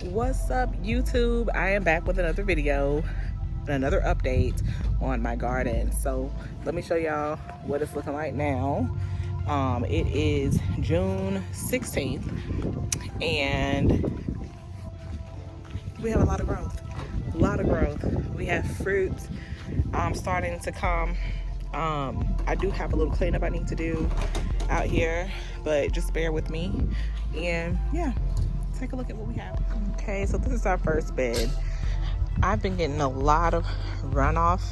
What's up, YouTube? I am back with another video, another update on my garden. So let me show y'all what it's looking like now. It is June 16th and we have a lot of growth. We have fruit starting to come. I do have a little cleanup I need to do out here, but just bear with me. And yeah, take a look at what we have. Okay, so this is our first bed. I've been getting a lot of runoff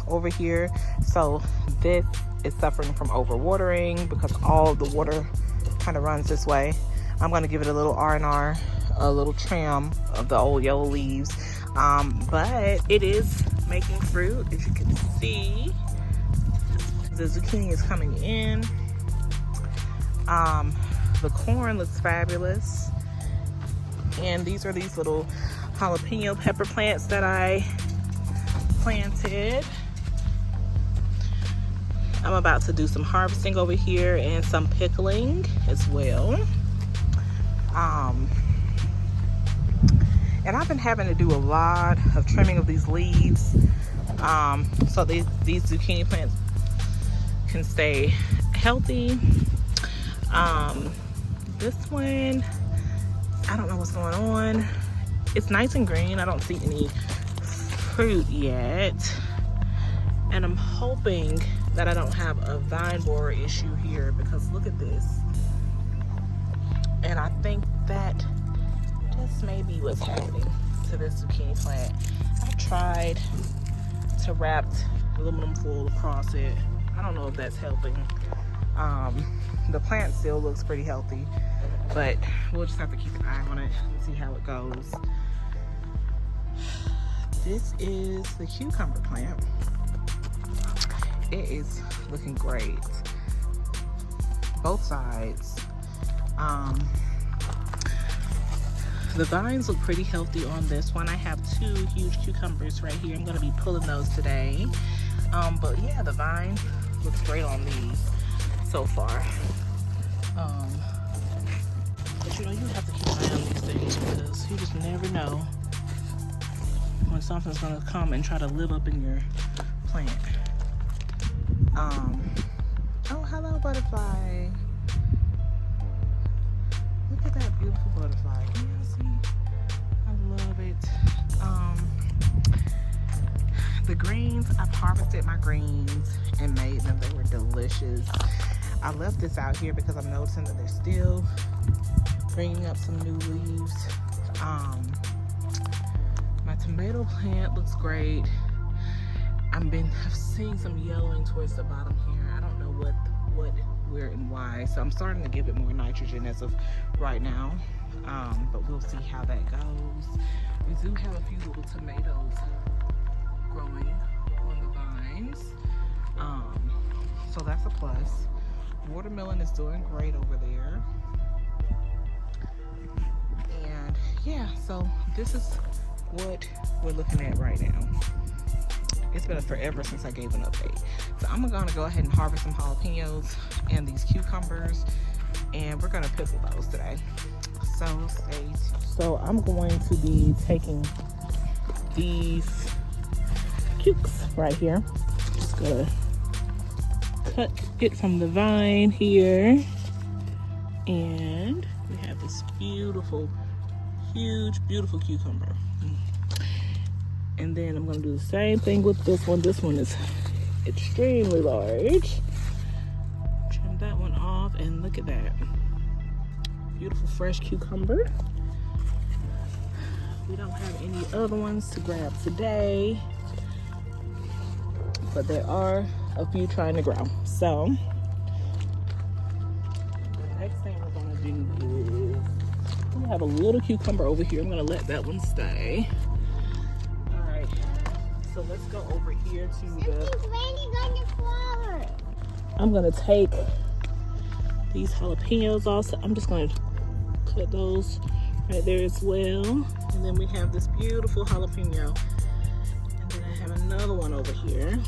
over here, so this is suffering from overwatering because all the water kind of runs this way. I'm going to give it a little R&R, a little trim of the old yellow leaves, but it is making fruit. As you can see, the zucchini is coming in. The corn looks fabulous, and these are these little jalapeno pepper plants that I planted. I'm about to do some harvesting over here and some pickling as well. And I've been having to do a lot of trimming of these leaves, so these zucchini plants can stay healthy. This one, I don't know what's going on. It's nice and green. I don't see any fruit yet. And I'm hoping that I don't have a vine borer issue here, because look at this. And I think that just may be what's happening to this zucchini plant. I tried to wrap aluminum foil across it. I don't know if that's helping. The plant still looks pretty healthy, but we'll just have to keep an eye on it and see how it goes. This is the cucumber plant. It is looking great, both sides. The vines look pretty healthy on this one. I have 2 huge cucumbers right here. I'm going to be pulling those today. But yeah, the vine looks great on these so far. But you know, you have to keep an eye on these things, because you just never know when something's gonna come and try to live up in your plant. Oh, hello, butterfly. Look at that beautiful butterfly. Can you see? I love it. The greens, I've harvested my greens and made them. They were delicious. I left this out here because I'm noticing that they're still bringing up some new leaves. My tomato plant looks great. I've seeing some yellowing towards the bottom here. I don't know what, where, and why. So I'm starting to give it more nitrogen as of right now. But we'll see how that goes. We do have a few little tomatoes growing on the vines. So that's a plus. Watermelon is doing great over there. And yeah, so this is what we're looking at right now. It's been forever since I gave an update. So I'm gonna go ahead and harvest some jalapenos and these cucumbers, and we're gonna pickle those today. So stay tuned. So I'm going to be taking these cukes right here. Just gonna cut it from the vine here, and we have this beautiful, huge, beautiful cucumber. And then I'm gonna do the same thing with this one. This one is extremely large. Trim that one off, and look at that beautiful fresh cucumber. We don't have any other ones to grab today, but there are a few trying to grow. So the next thing we're gonna do is, we have a little cucumber over here. I'm gonna let that one stay. All right, so let's go over here to the, I'm gonna take these jalapenos also. I'm just gonna put those right there as well. And then we have this beautiful jalapeno. And then I have another one over here.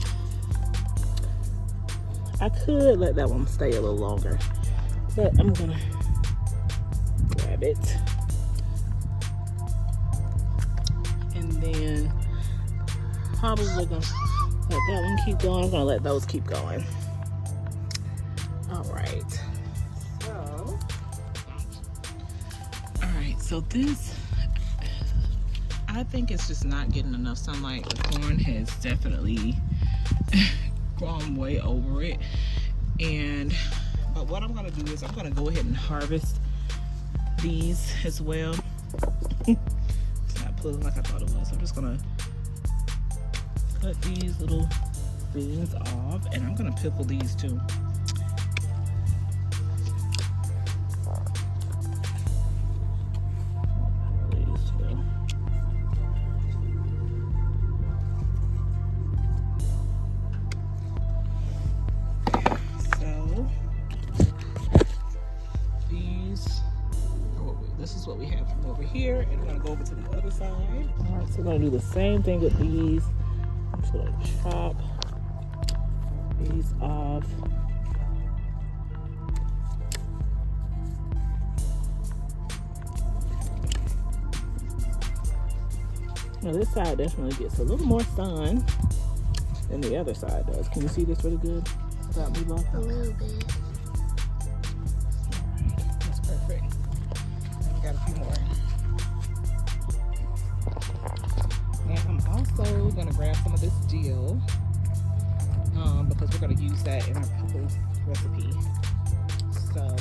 I could let that one stay a little longer, but I'm gonna grab it probably gonna let that one keep going. I'm gonna let those keep going. All right. So this, I think it's just not getting enough sunlight. The corn has definitely gone way over it. But what I'm gonna do is I'm gonna go ahead and harvest these as well. It's not pulling like I thought it was. I'm just gonna cut these little beans off, and I'm gonna pickle these too. This is what we have from over here, and we're gonna go over to the other side. All right, so we're gonna do the same thing with these. I'm just gonna chop these off. Now this side definitely gets a little more sun than the other side does. Can you see this really good without me blocking? A little bit. That's perfect. Got a few more. And I'm also gonna grab some of this dill because we're gonna use that in our pickle recipe. So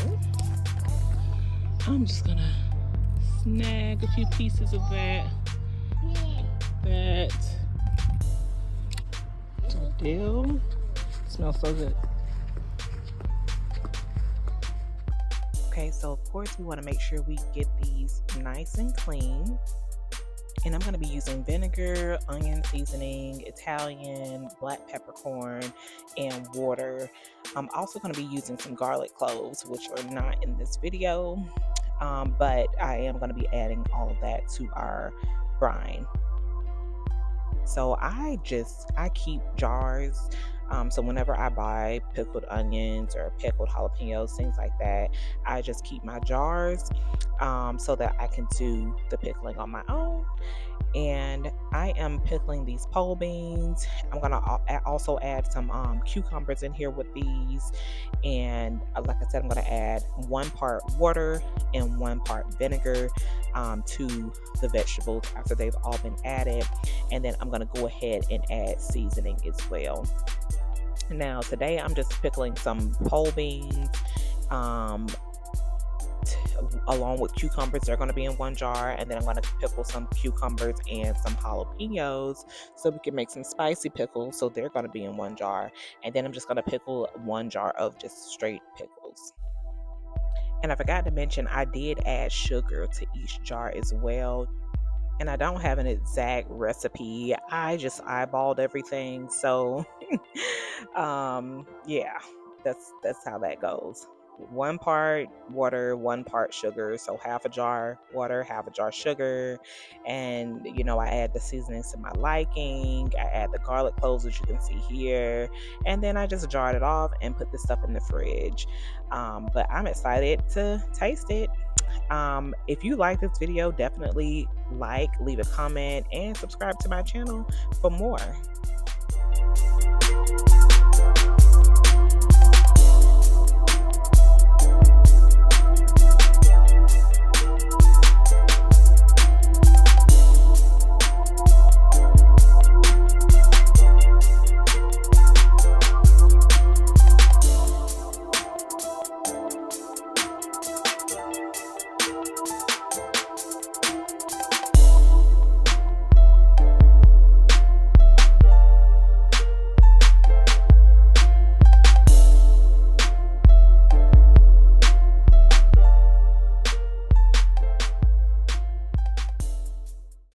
I'm just gonna snag a few pieces of that. Dill smells so good. Okay, so of course we want to make sure we get these nice and clean. And I'm going to be using vinegar, onion seasoning, Italian, black peppercorn, and water. I'm also going to be using some garlic cloves, which are not in this video, but I am going to be adding all of that to our brine. So I keep jars. So whenever I buy pickled onions or pickled jalapeños, things like that, I just keep my jars so that I can do the pickling on my own. And I am pickling these pole beans. I'm gonna also add some cucumbers in here with these, and like I said, I'm gonna add 1 part water and 1 part vinegar to the vegetables after they've all been added. And then I'm gonna go ahead and add seasoning as well. Now today I'm just pickling some pole beans along with cucumbers. They're going to be in 1 jar, and then I'm going to pickle some cucumbers and some jalapeños so we can make some spicy pickles. So they're going to be in 1 jar, and then I'm just going to pickle 1 jar of just straight pickles. And I forgot to mention, I did add sugar to each jar as well. And I don't have an exact recipe. I just eyeballed everything. So yeah, that's how that goes. 1 part water, 1 part sugar. So half a jar water, half a jar sugar. And I add the seasonings to my liking. I add the garlic cloves, which you can see here. And then I just jarred it off and put this stuff in the fridge. But I'm excited to taste it. If you like this video, definitely leave a comment, and subscribe to my channel for more.